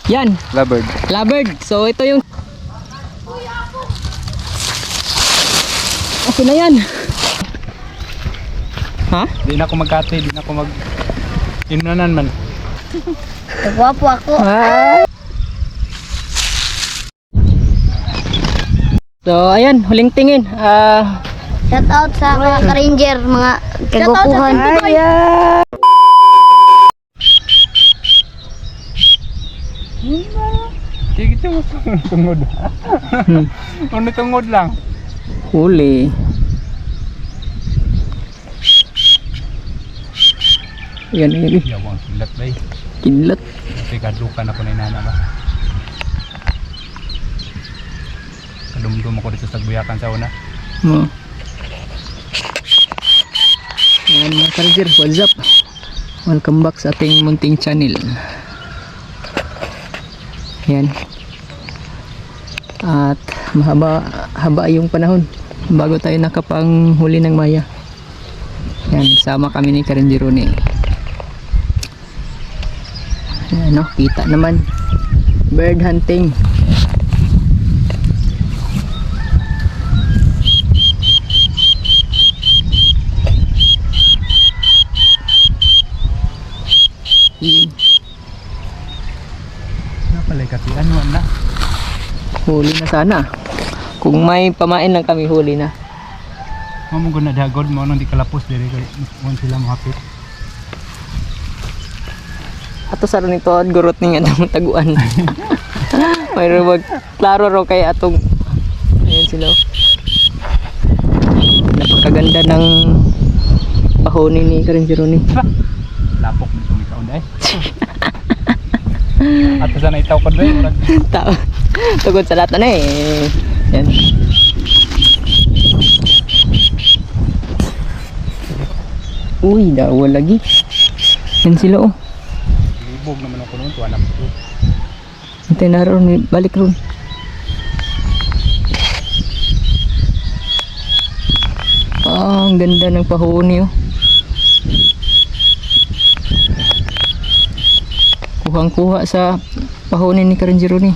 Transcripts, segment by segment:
Yan. Lovebird. Lovebird. So ito yung... Okay na yan. Ha? Di na ako magkate, di na ako mag... Inunanan man. Nagwapo ako. So ayan, huling tingin. Shout out sa mga ka-ranger, mga kagupuhan. Ayan. Sige, ito mo tungod. Ano tungod lang? Huli. Yan ini. Yawang kilat ba eh. Kinlat. Kasi kadlukan ako na inana ba. Kadumdum ako dito sa Guyakan sa una. Oh. Yan mga ka-ranger, what's up? Welcome back sa ating munting channel. Yan. At haba yung panahon bago tayo nakapanghuli ng maya. Yan, sama kami ni Ka-Ranger Ronnie. Yan, no, kita naman. Bird hunting. Napalay kasi ano na. Huli na sana. Kung may pamain lang kami, huli na. Mo guna dagod mo nang di kalapos diri kay mo sila mahapit. Ato sa nito at gurot ning atong taguan. Mayroon wag klaro ro kay atong ayun sila. Napakaganda ng pahoni ni Ka-Ranger Ronnie. Lapok mo itong ikaw dai. Ato sana itaw ko dai. Tao. Tugod sa lahat na eh. Yan. Uy, dawa lagi. Yan sila oh. Libog naman ako noon, tuwa na ko. Hintay na ron, balik ron. Ah, ang ganda ng pahuni oh. Kuhang-kuha sa pahuni ni Ka-Ranger Ronnie.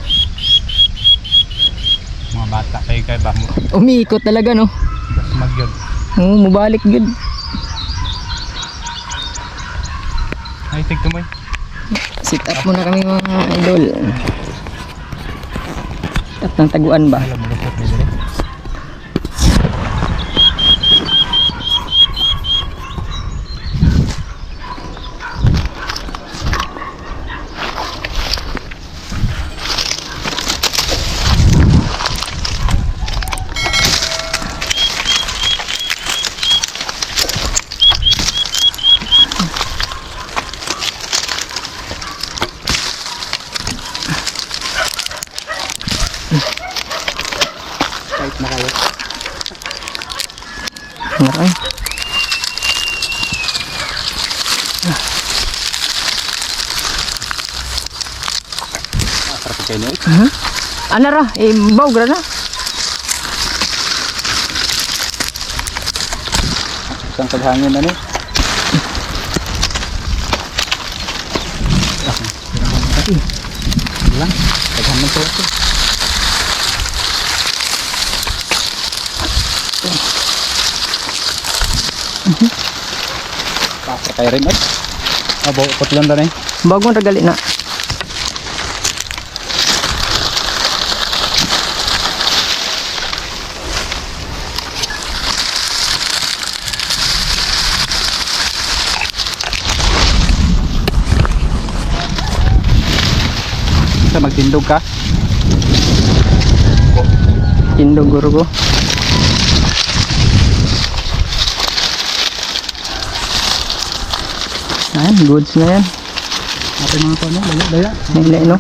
Mga bata kay ba mo. Umiikot talaga no. Bas magyod. Oo, mabalik good. Ay tigtumoy. Sit up muna kami mga idol. At ng taguan ba? Alam mo lusot ni diri. Kahit na kayo. Ngaray. Sarap kayo niyo. Ano ra? Bawg ra na. Isang paghangin na ni. Lang, paghangin po ito. Pasok kayo rin eh. Abo, ukot lang na eh. Bagong ragali na. Sa magtindog ka. Tindog guro ko. Ayan, goods na yan. Atin mga tono, daya. Nilay no.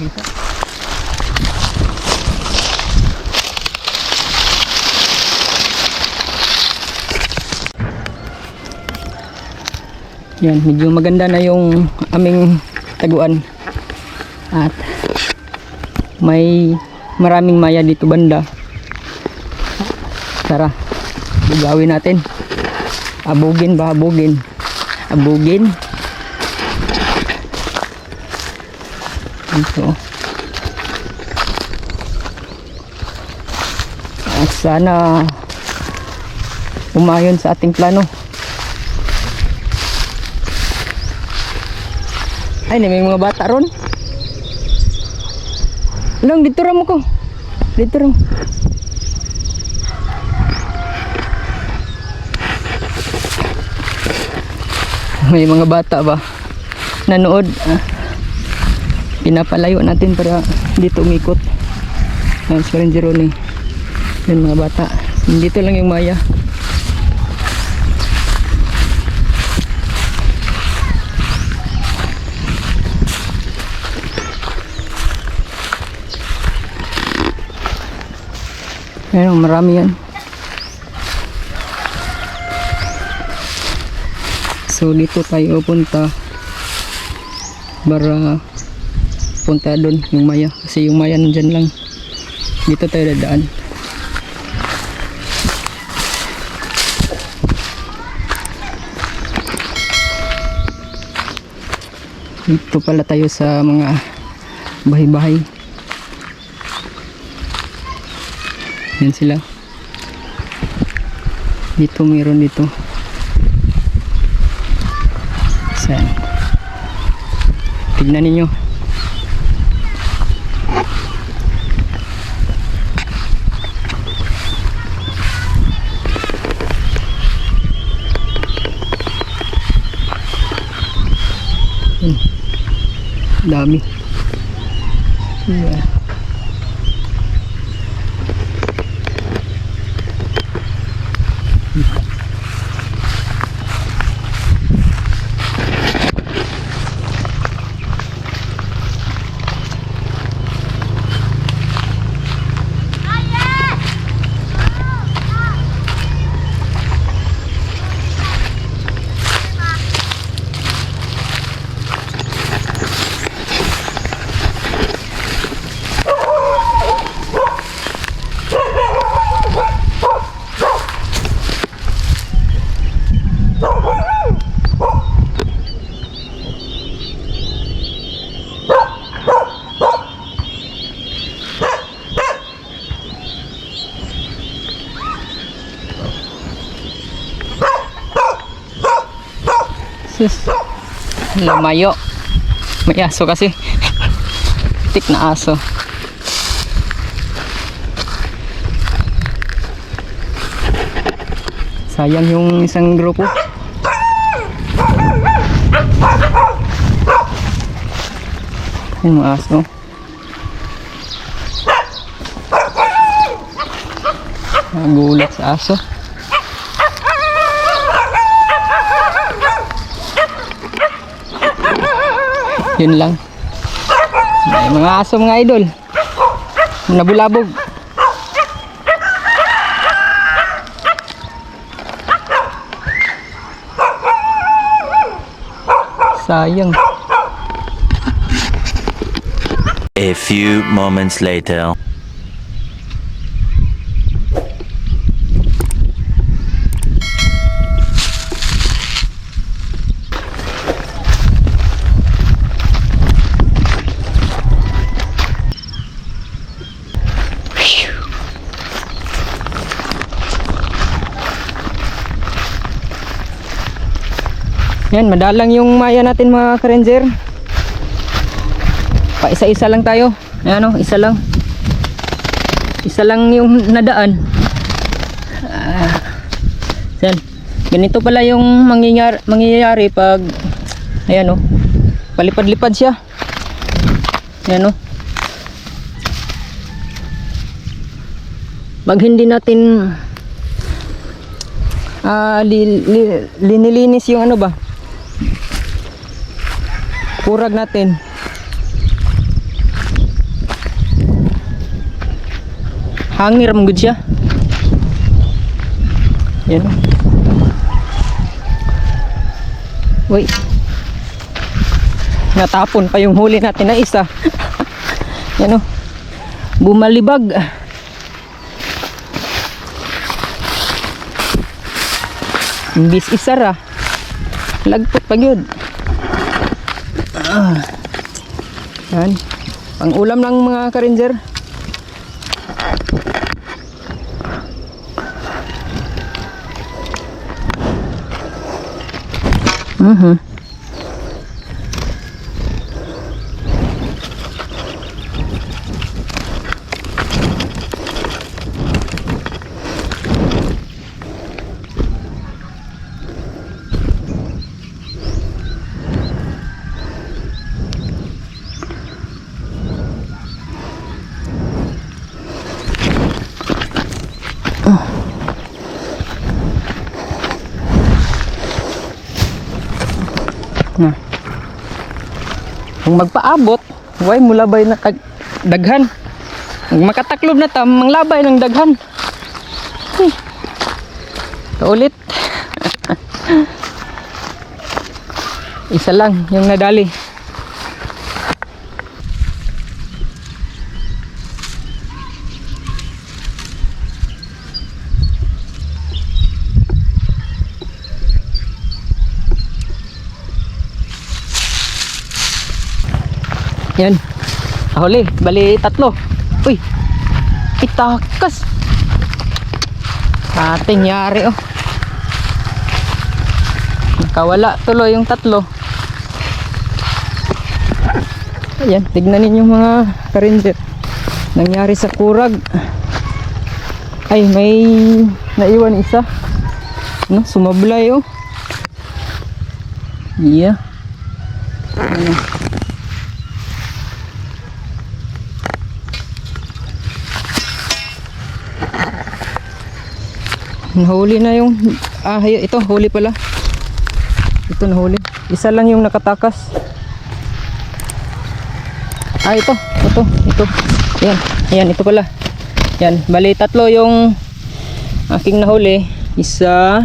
Yan, medyo maganda na yung aming taguan. At may maraming maya dito banda. Tara, bugawin natin. Abugin ba? Abugin. Abugin. Ito. Sana umayon sa ating plano. Ay, may mga bata ron. Lang, dito ram ko. Dito ram. May mga bata ba nanood? Pinapalayo natin para dito umikot. Ang Karenjero ni. Yan mga bata. Dito lang yung Maya. Ayun, marami yan. So dito tayo punta para punta doon yung Maya, kasi yung Maya nandyan lang. Dito tayo dadaan. Dito pala tayo sa mga bahay-bahay. Yan sila. Dito meron dito. Saan? Tignan ninyo. Dami. Yeah. Sus, lumayo. May aso kasi. Tik na aso. Sayang yung isang grupo. Yung mga aso. Nagulat sa aso. Yun lang. May mga aso mga idol. Nabulabog. Sayang. A few moments later. Yan, madalang yung Maya natin mga Karenjer. Pa isa-isa lang tayo. Ayan o, isa lang. Isa lang yung nadaan. Yan. Ganito pala yung mangyayari pag ayan o, palipad-lipad siya. Ayan o. Pag hindi natin linilinis yung ano ba, kurag natin, hangir manggod siya. Yan o. Uy, natapon pa yung huli natin na isa. Yan o, bumalibag. Imbis isara, lagpot pag yun. Yan, pang ulam ng mga Karenjer. Mhm. Na. Kung magpaabot, way mulabay na daghan. Kung makataklob na ta, manglabay ng daghan. Ulit. Isa lang yung nadali. Yan. Huli, bali 3. Uy. Itakas. Ating yari oh. Nakawala tuloy yung 3. Ayan, tignan ninyo mga ka-ranger. Nangyari sa kurag. Ay, may naiwan isa. No, sumablay oh. Yeah. Nahuli na yung ito huli pala. Ito nahuli. Isa lang yung nakatakas. Ito. Ayan, ito pala. Yan, bali 3 yung aking nahuli. Isa.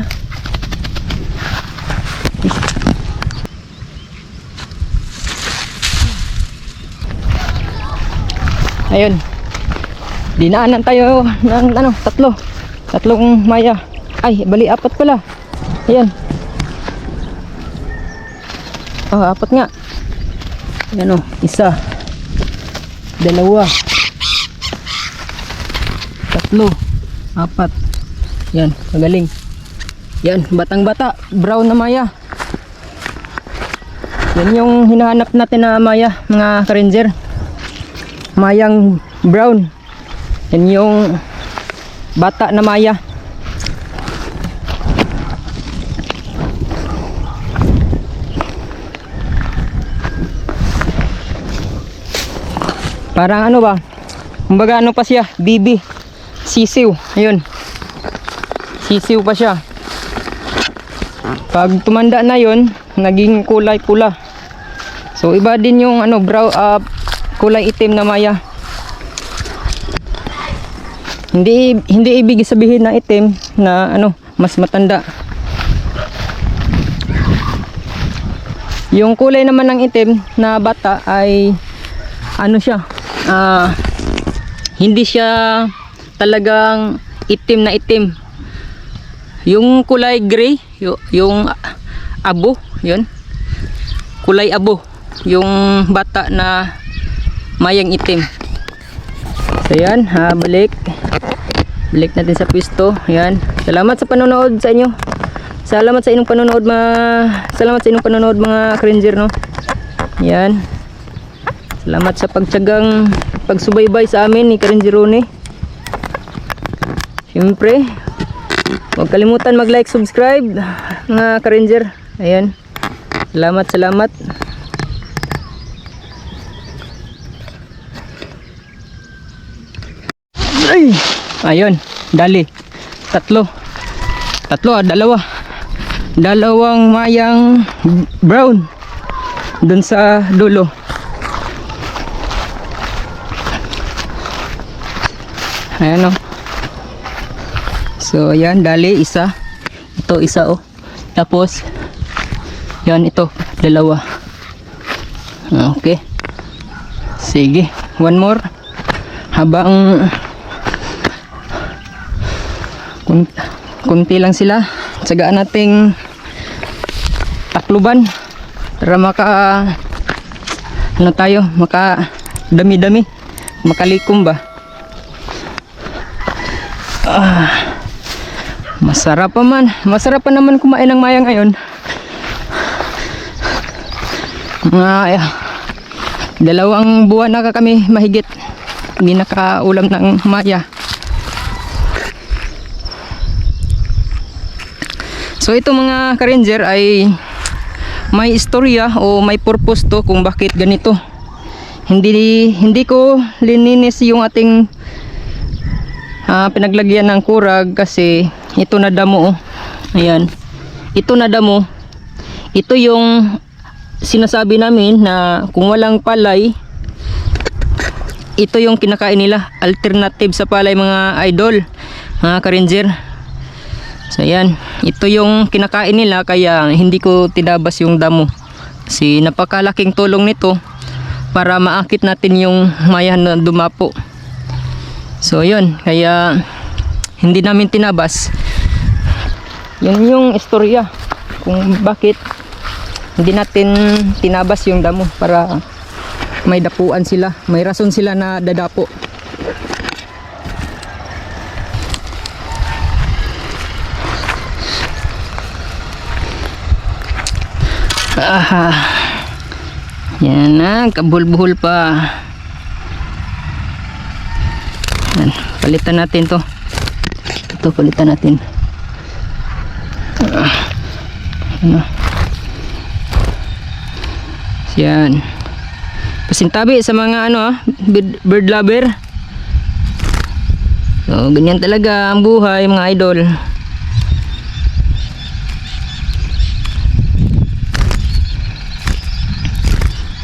Ayun. Dinaanan tayo ng 3 maya. Ay, bali 4 pala. Ayan. 4 nga. Ayan o. 1, 2, 3, 4. Yan, magaling. Yan, batang bata. Brown na maya. Yan yung hinahanap natin na maya, mga ka-ranger. Mayang brown. Yan yung bata na maya. Parang ano ba? Kumbaga ano pa siya? Bibi. Sisiw. Ayun. Sisiw pa siya. Pag tumanda na yun, naging kulay pula. So iba din yung ano, brown, kulay itim na maya. Hindi ibig sabihin na itim na ano, mas matanda. Yung kulay naman ng itim na bata ay ano siya, hindi siya talagang itim na itim. Yung kulay gray, yung abo, yun. Kulay abo, yung bata na mayang itim. So yan, balik natin sa pwesto. Yan. Salamat sa panonood sa inyo. Salamat sa inyong panonood mga ka-ranger, no. Yan. Salamat sa pagtiyagang pagsubaybay sa amin ni Ka-Ranger Ronnie. Siyempre, huwag kalimutan mag-like, subscribe mga ka-ranger. Ayan. Salamat. Ay! Ayun, dali. 3. 2, 2. Dalawang mayang brown dun sa dulo. Ayan o. So ayan, dali, 1. Ito 1 oh. Tapos yan, ito 2. Okay. Sige, 1 more. Habang kunti lang sila, tsagaan nating takluban para maka dami-dami, makalikom ba. Masarap pa naman kumain ng mayang ngayon. Dalawang buwan na kami mahigit hindi nakaulam ng maya. So ito mga ka-ranger ay may istorya o may purpose to kung bakit ganito. Hindi ko lininis yung ating pinaglagyan ng kurag kasi ito na damo. Ayan. Ito na damo. Ito yung sinasabi namin na kung walang palay, ito yung kinakain nila, alternative sa palay mga idol, mga ka-ranger. So ayan, ito yung kinakain nila kaya hindi ko tinabas yung damo kasi napakalaking tulong nito para maakit natin yung maya na dumapo. So yun, kaya hindi namin tinabas. Yun yung istorya kung bakit hindi natin tinabas yung damo, para may dapuan sila, may rason sila na dadapo. Yan na, kabulbuhol pa. Yan, palitan natin to. Ito palitan natin. Ano? Yan. Pasintabi sa mga bird lover. So, ganyan talaga ang buhay mga idol.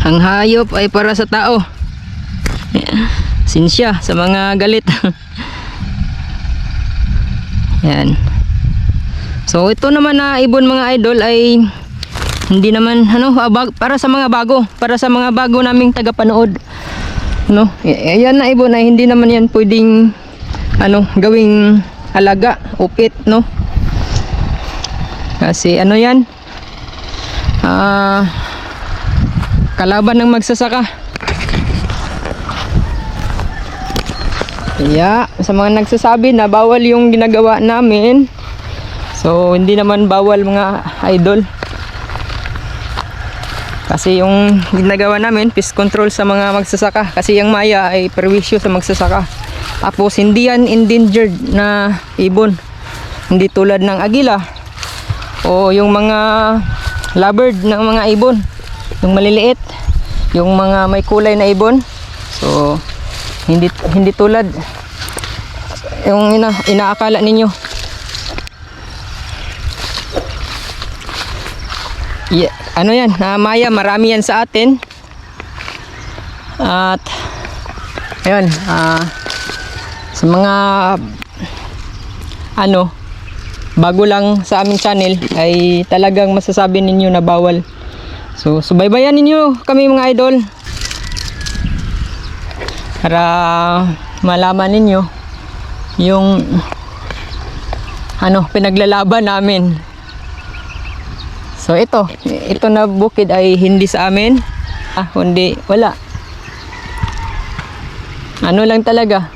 Ang hayop ay para sa tao. Sinsya sa mga galit. Yan. So ito naman na ibon mga idol ay hindi naman para sa mga bago naming tagapanood. Ayan na ibon ay hindi naman yan pwedeng gawing alaga o pet, kasi yan kalaban ng magsasaka. Kaya sa mga nagsasabi na bawal yung ginagawa namin, so hindi naman bawal mga idol. Kasi yung ginagawa namin, pest control sa mga magsasaka. Kasi yung maya ay perwisyo sa magsasaka. Tapos hindi yan endangered na ibon. Hindi tulad ng agila o yung mga lovebird ng mga ibon, yung maliliit, yung mga may kulay na ibon. So hindi tulad yung inaakala ninyo. Yeah, yan, maya, marami yan sa atin. At ayun, sa mga bago lang sa aming channel ay talagang masasabi ninyo na bawal. So subaybayan ninyo kami mga idol para malaman ninyo yung pinaglalaban namin. So ito na bukid ay hindi sa amin. Kundi wala. Lang talaga.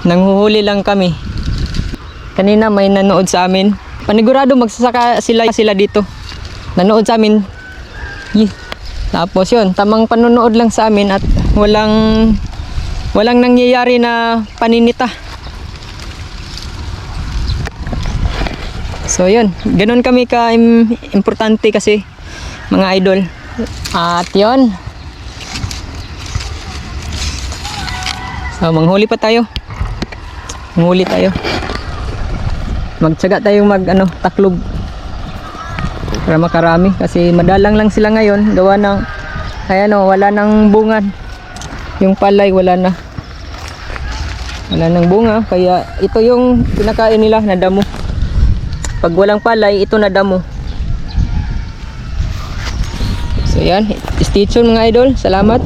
Nanghuhuli lang kami. Kanina may nanood sa amin. Panigurado magsasaka sila dito. Nanood sa amin. Tapos yun, tamang panonood lang sa amin at walang nangyayari na paninita. So yun, ganun kami importante kasi mga idol. At yun, so manghuli pa tayo. Manghuli tayo. Magtsaga tayong taklob para makarami kasi madalang lang sila ngayon. Gawa ng wala nang bunga. Yung palay wala nang bunga, kaya ito yung pinakain nila na damo. Pag walang palay, ito na damo. So yan, stay tuned mga idol. Salamat.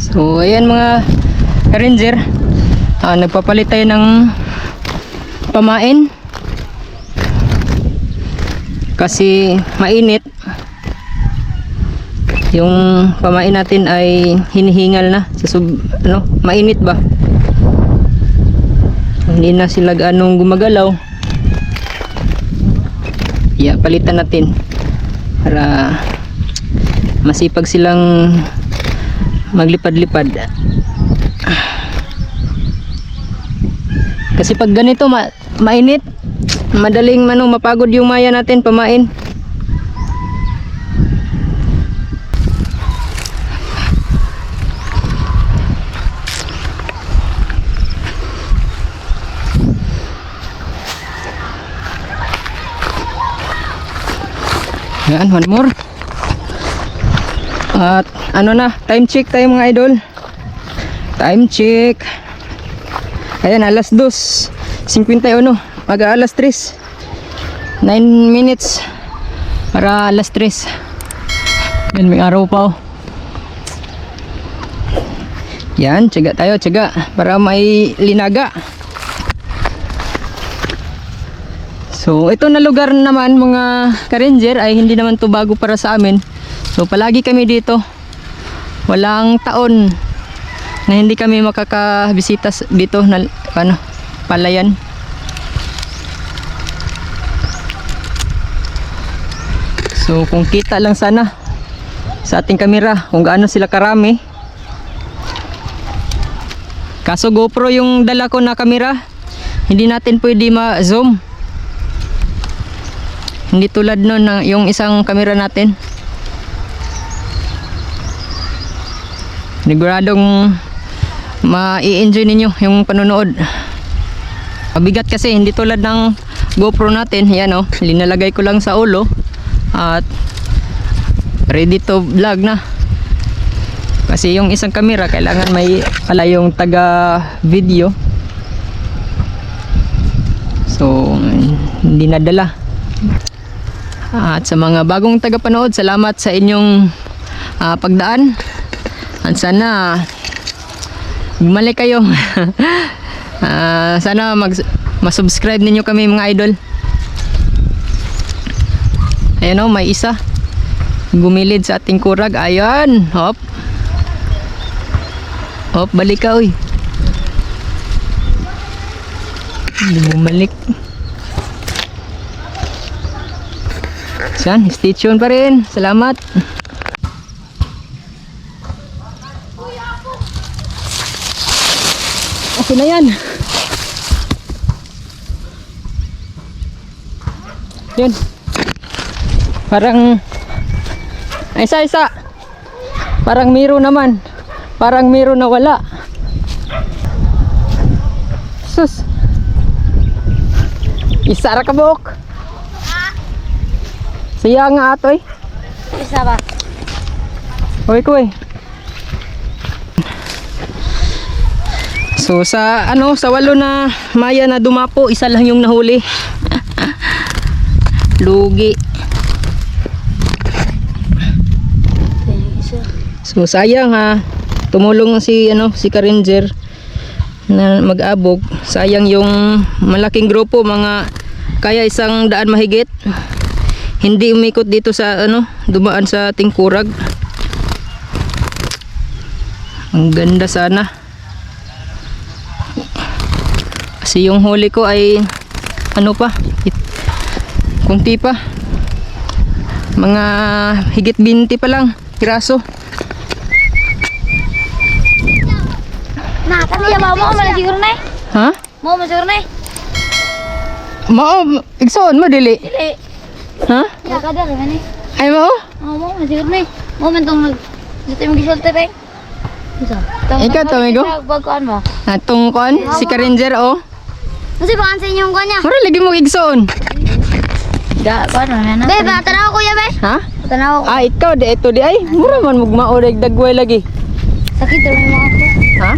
So ayan mga ranger, nagpapalit tayo ng pamain kasi mainit. Yung pamain natin ay hinihingal na mainit ba, hindi na sila ganong gumagalaw. Yeah, palitan natin para masipag silang maglipad-lipad. Kasi pag ganito mainit, madaling mapagod yung maya natin pamain. Yan, one more. At ano na, time check tayo mga idol. Time check. Ayan, alas 2:51. Maga alas 3. 9 minutes para alas 3. Yan, may araw pa oh. Yan, tiyaga tayo, tiyaga para may linaga. So, ito na lugar naman mga ka-ranger ay hindi naman to bago para sa amin. So, palagi kami dito. Walang taon na hindi kami makakabisita dito na palayan. So, kung kita lang sana sa ating kamera kung gaano sila karami. Kaso GoPro yung dala ko na kamera, hindi natin pwede ma-zoom. Hindi tulad nun ng yung isang kamera natin. Siguradong ma-i-enjoy ninyo yung panonood. Mabigat kasi, hindi tulad ng GoPro natin. Yan oh, linalagay ko lang sa ulo at ready to vlog na. Kasi yung isang kamera kailangan may pala yung taga video. So hindi nadala. At sa mga bagong tagapanood, salamat sa inyong pagdaan. At sana bumalik kayo. Sana masubscribe ninyo kami mga idol. Ayan o, may isa gumilid sa ating kurag. Ayan, hop. Hop, balik ka uy. Hindi bumalik. Yan, stay tuned pa rin. Salamat. Okay na yan. Yun. Parang isa. Parang miro naman. Parang miro na wala. Sus. Isara ka buok. Siya nga atoy. Isa ba? Oy ko eh. So sa sa 8 na maya na dumapo, isa lang yung nahuli. Lugi. So sayang ha. Tumulong si si ka-ranger na mag-abog. Sayang yung malaking grupo, mga kaya 100 mahigit. Hindi umikot dito sa dumaan sa ating kurag. Ang ganda sana. Kasi yung huli ko ay kunti pa. Mga higit 20 pa lang piraso. Nah, kasi mo man siguro na. Ha? Mo man siguro na. Mao, igsoon mo dili. Dili. Ha? Ya kada ka ni. Ay mo? Mo man siguro na. Mo man tong dito mo gisulti pa. Isa. Ikaw to, amigo? Bagkuan ba? Atong kon si ka-ranger oh. Kasi baka sa inyong kanya. Mura lagi mo igsoon. Da, paano na? Be, ba tanaw ko ya be? Ha? Tanaw ko. Ah, ikaw di ito di ay. Mura man mugmao dagway lagi. Sakit ra mo ako. Ha?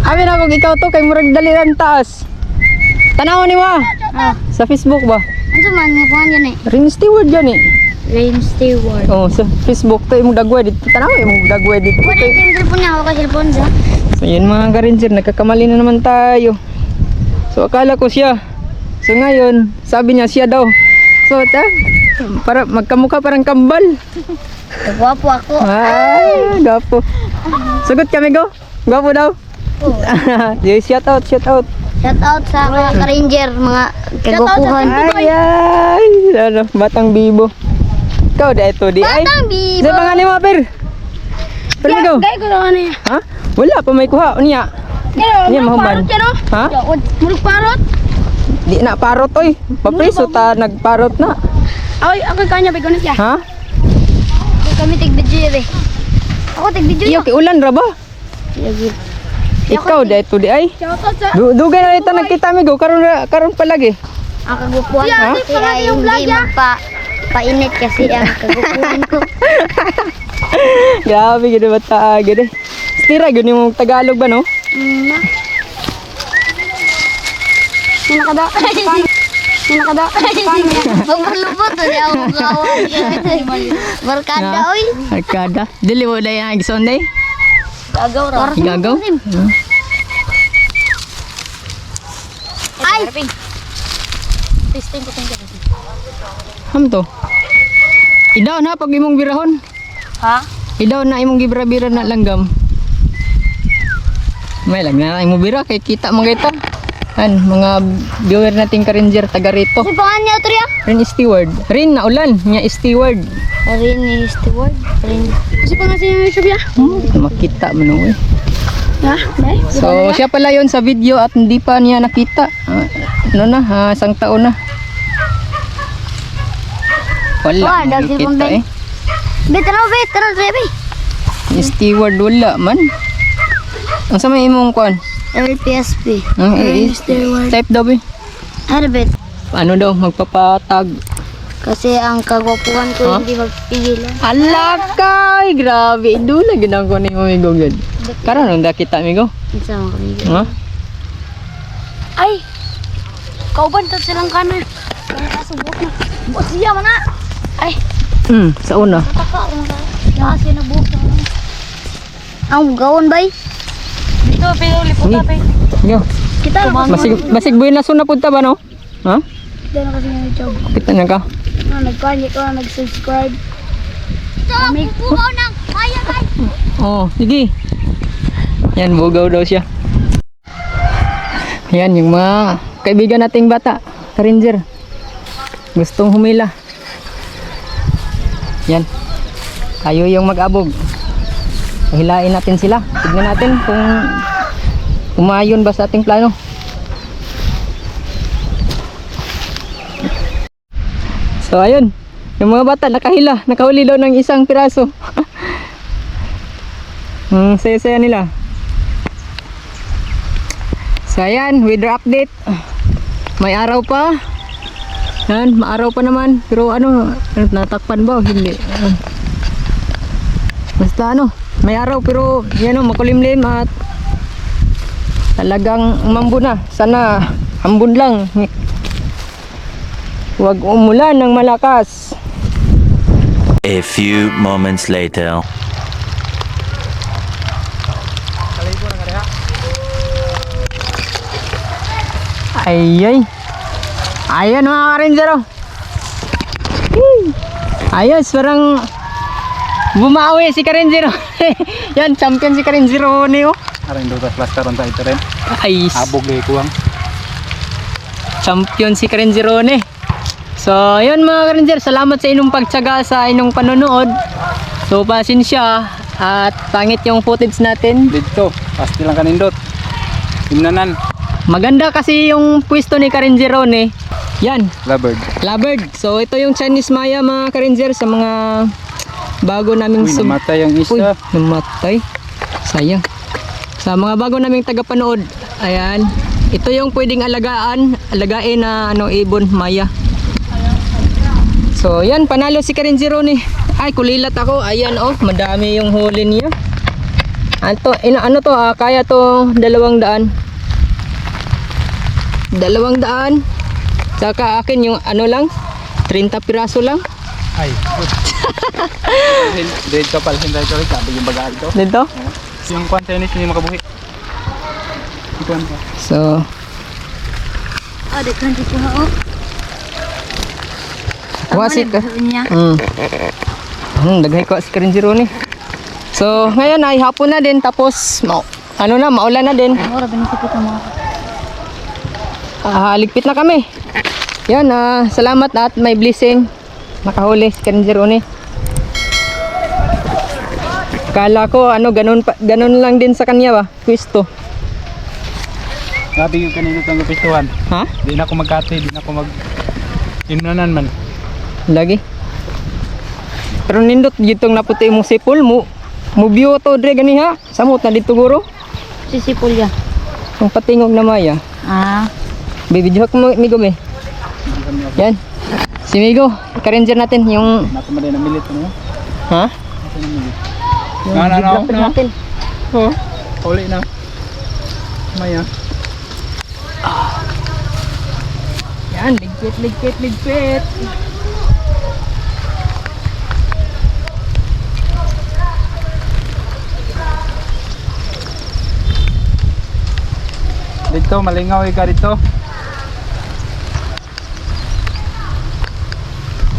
Amin ako ikaw to kay murag daliran taas. Tanaw ni mo Ah, sa Facebook ba? ano man nga kuan yan eh. Ring steward yan eh. Rain Steward. Oh, sa Facebook to imong dagway dito. Tanaw imong dagway dito. Wala yung cellphone niya, ako ka cellphone siya. So yun mga ka-ranger, nagkakamali na naman tayo. So akala ko siya. So ngayon, sabi niya siya daw. So para magkamukha parang kambal. Gwapo ako. Ay, gapo. Sagot kami go. Gapo daw. Oh. Shout out. Shout out sa mga ka-ranger, mga kagukuhan. Ay, ano, batang bibo. Ikaw da ito di ay. Batang bibo. Sa pangalan mo, Per. Per, go. Gaya ko lang ano yan. Ha? Wala pa may kuha niya. Niya mahuman. Ha? Mulog parot. Di na parot oy. Papriso ta nagparot na. Ay, ako kanya bigon siya. Ha? Kami tig-video eh. Ako tig-video. Iyo kay ulan ra ba? Ikaw da ito di ay. Shout out sa Dugay na ito nagkita mi go karon palagi. ang kagupuhan Ha? ko. Kasi ay hindi painit kasi ang kagupuhan ko. Grabe gid bata gid. Stira gid mo Tagalog ba no? Na. Nakada. Nakada. Maglubot di ako gawan. Barkada oy. Arkada. Dili mo dai ang Sunday. Gagaw ra. Gagaw. Ay. Testing ko tingin. Ham to. Idaw na pag imong birahon. Ha? Idaw na imong gibra-bira na langgam. May lang na imong bira kay kita mga ito. Mga viewer nating ka-ranger taga rito. Si pangan niya Triya? Rin steward. Rin na ulan nya steward. Rin ni Steward. Rin. Si pangan sa YouTube ya? Makita mo no eh. Ha? Dai. So siya pala yon sa video at hindi pa niya nakita. Isang taon na. Wala. dagsi Nakita pang eh. Betara, Trebi. Steward wala man. Ang sa may imong kuan? LPSP. Steward. Type daw eh. Herbet. Ano daw magpapatag. Kasi ang kagwapuhan ko Ha? hindi magpigilan. Alakay, grabe. Dula ginagawa ni mo migo gud. Karon nung nakita migo. Isa mo kami. Ha? Ay! Kauban to silang kanan. Ang kasubok na. Buot siya mana. Ay! Sa una. Taka rin ba? Kasi nabuhok na. Ang gawon bay? Dito, pero lipot Sige. bay. Yo. Kita lang. Basig buhay na suna punta ba no? Ha? Dito na kasi yung YouTube. Kita na ka. Nagkanya ko na nag-subscribe. Ito lang pupukaw ng kaya guys. Oh, sige. Yan, bugaw daw siya. Yan, yung mga kaibigan nating bata, ka-ranger. Gustong humila. Yan. Tayo yung mag-abog. Hilain natin sila. Tignan natin kung umayon ba sa ating plano. So, ayun. Yung mga bata nakahila. Nakahuli daw ng isang piraso. Saya-saya nila. So ayan, weather update. May araw pa. Yan, maaraw pa naman. Pero ano, natakpan ba? Hindi. Basta ano, may araw pero yan o, makulimlim at talagang umambo na. Sana hambun lang. Huwag umulan ng malakas. A few moments later. Ayay. Ayan mga ka-ranger oh. Ayos, parang bumawi si ka-ranger oh. Yan, champion si ka-ranger oh ni oh. Aring do ta plaster on tayo rin. Ay, Abog lay kuwang. champion si ka-ranger oh ni. So, ayun mga ka-ranger, salamat sa inyong pagtsaga sa inyong panonood. So, pasensya at pangit yung footage natin. Dito, pasti lang kanindot. Imnanan, Maganda kasi yung pwesto ni Karenjerone. Yan, lovebird. lovebird. So ito yung Chinese Maya mga Karenjer sa mga bago naming Uy, namatay ang Uy, isa. namatay. Sayang. Sa mga bago naming tagapanood, ayan. Ito yung pwedeng alagain na ibon Maya. So yan, panalo si Karenjerone. Ay, kulilat ako. Ayan oh, madami yung huli niya. Kaya to 200. 200. Saka akin yung lang 30 piraso lang. Ay. Dito pala hindi tayo sabi yung bagal to. Dito. Yung container hindi makabuhi. Ito ano. So, Dekhan dito ha oh. wasik ka. Niya. Daghay ko si Karenjerone. So, ngayon ay hapon na din tapos maulan na din. Ora benefit kita mo. Ligpit na kami. Yan, salamat at may blessing. Nakahuli si Karinjer Oni. Kala ko ganun lang din sa kanya ba? Pwesto. Grabe yung kanina itong kapistuhan. Ha? Di na ako magkati, di na ako inunanan man. Lagi. Pero nindot gitong naputi mong sipol mo. Mubyo to dre ganiha. Samot na dito guro. Sisipol ya. Ang patingog na maya. Ah. Bibidyo ko mo Migo be. Yan. Si Migo, Karinjer natin yung Nakumaday na milit ano? ha? Yung geography natin. Oo. Uli na. Maya. Yan, ligpit. Dito, malingaw ka dito.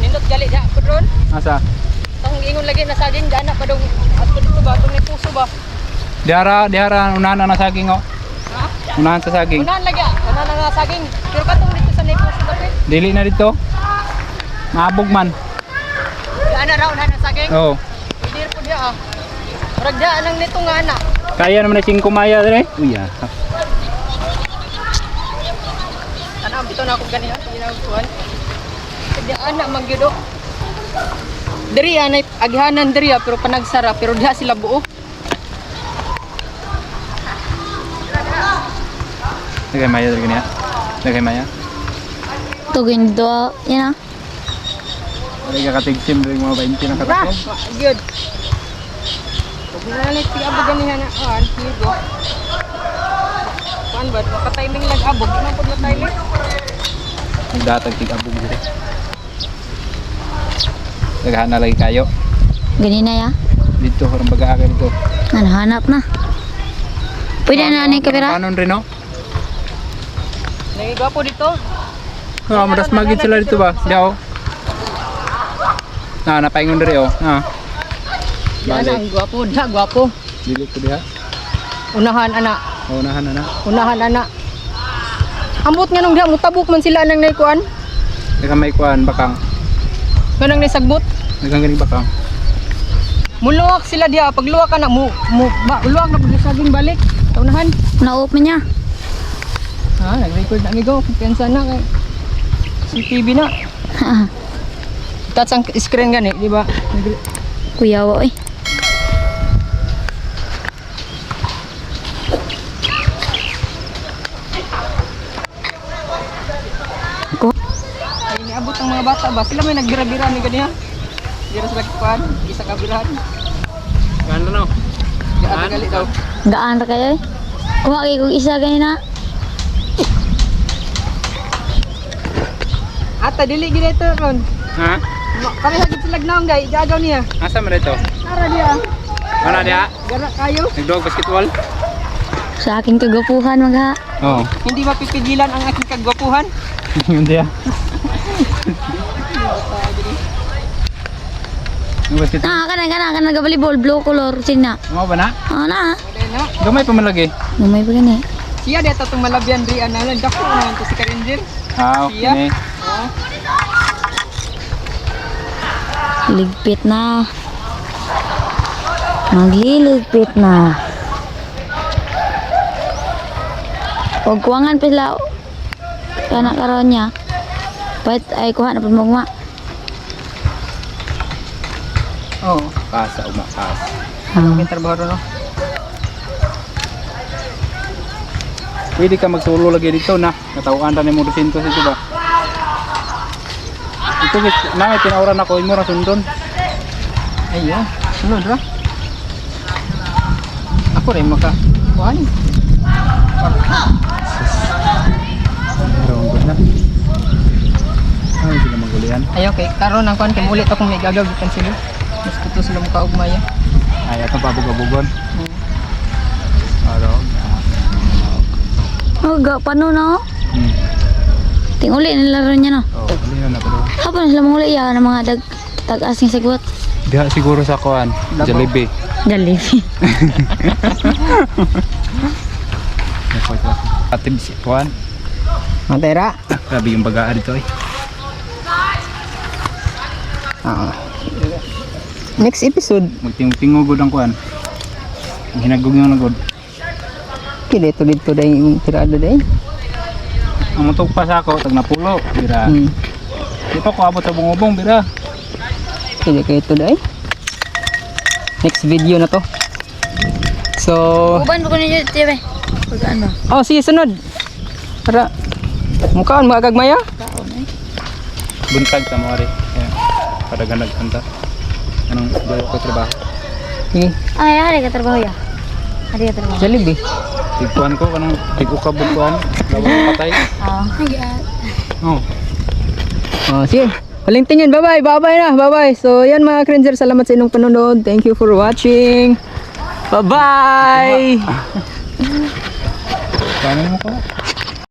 Nindot gali ja pudron. Asa? Tong ingon lagi na saging dana padong at dito ba tong puso ba? Dihara, unahan na saging oh. Ha? Unahan sa saging. Unahan lagi. Unahan na saging. Pero katong dito sa puso dapat. Dili na dito. Maabog man. Ana raw unahan na saging. Oo. Dir pud ya. Murag ja nang nito nga ana. Kaya naman na 5 maya dire. Uya. Ana bitaw na ako ganiha ginawuan. Kaya ana manggido. Diri anay aghanan diri pero panagsara pero diha sila buo. Lagay maya dire kaniya. Lagay maya. Tugin do, yan ah. Lagay ka tigsim dire mga 20 na Ra, katakon. good. Pag nalalit tig-abog ganiha na ligo. Kuan ba maka-timing lang abog, di man pud na timing. Nagdatag tig-abog dire. Lagahan na lagi kayo. Ganina ya. Dito orang baga dito. Hanap na. Pwede na ni kamera. Kanon rin no? Nagigwapo dito. Madas magid sila dito ba? Diaw. Napaingon dire oh. Yan ang gwapo, diha gwapo. Dili ko diha. Unahan ana, Unahan na. unahan ana. Ambot nga nung diha mutabok man sila nang naikuan. Dagang may kuan bakang. Kanang nasagbot. Dagang ganing bakang. Muluwak sila diha, pag luwak ka na luwak na pag saging balik. Unahan. Na-open niya. Nag-record na amigo, kumpiyansa na kay CCTV na. Touch ang screen gani, di ba? Kuyawa eh. Ay niabot ang mga bata ba? Sila may nagbira-bira ni ganiha. Dira sa kuan, isa ka birahan. Gano no? Gaan gali daw. Gaan ra kayo eh. Kuha kayo kung isa ganina. Ata dili gid ito ron. Ha? Kami sa gitlag naong gay, gagaw niya. Asa man dito? Tara diha. Mana dia? Gara kayo. Nagdog basketball? Sa aking kagapuhan magha. Oo. Hindi mapipigilan ang aking kagwapuhan. Yun dia. Ang basket. Kana volleyball blue color signa. Mo ba na? Na. Wala na. Gamay pa man lagi. Numay pa gani. Siya dito itong malabyan riyan na lang. Dako naman to si Karinjer. Okay. Oh. Ligpit na. Magliligpit na. Huwag kuwangan pa sila. Kana karon niya. Pwede ay kuha na pamagma. Oh. Kasa umakas. May trabaho no. Pwede ka magsulo lagi dito na. Natawaan ra ni mo 200 ito ba? Ito na may tinauran ako imo ra sundon. Ayun. Sunod ra. Ako rin maka. Kuhan. Pero good na. Ay, sila magulian. Ayaw kay karon ang kuhan kay ulit akong may gagaw gikan sila. Mas kuto sila mukha ugmaya. Ay, atong pabog-abugon. Aro. Oh, paano na? Tinguli nila rin niya no. Oh, alin na pala. Hapon sila manguli ya ng mga tag-asing sagwat. Diha siguro sa kuan, Jollibee. Jollibee. Atid si kuan. Matera. Grabe yung bagaa dito eh. Next episode. Magtingog-tingog ang kuan. Hinagog yung nagod. Kaya dito dahil yung tirada dahil. Ang mutog pa sa ako, tag napulo. Bira. Di pa ko abot sa bungubong, bira. Kaya ito dahil. Next video na to. So, Kauban ko ninyo, tiyo, pagkaan ba? oh sige sunod. Para mukhaan magagmaya. Buntag sa mga rin. Padaganag kanta. Anong bayo ko trabaho? Sige, Ay, hari ka trabaho ya. Hari ka trabaho. Jollibee. Tigpuan ko, anong tig-ukab bukuan. Lawang patay. Oh. Oh, sige. Huling tingin. Bye-bye. Bye-bye na. Bye-bye. So, yan mga Cringer. Salamat sa inyong panonood. Thank you for watching. Bye-bye. Paano mo ko?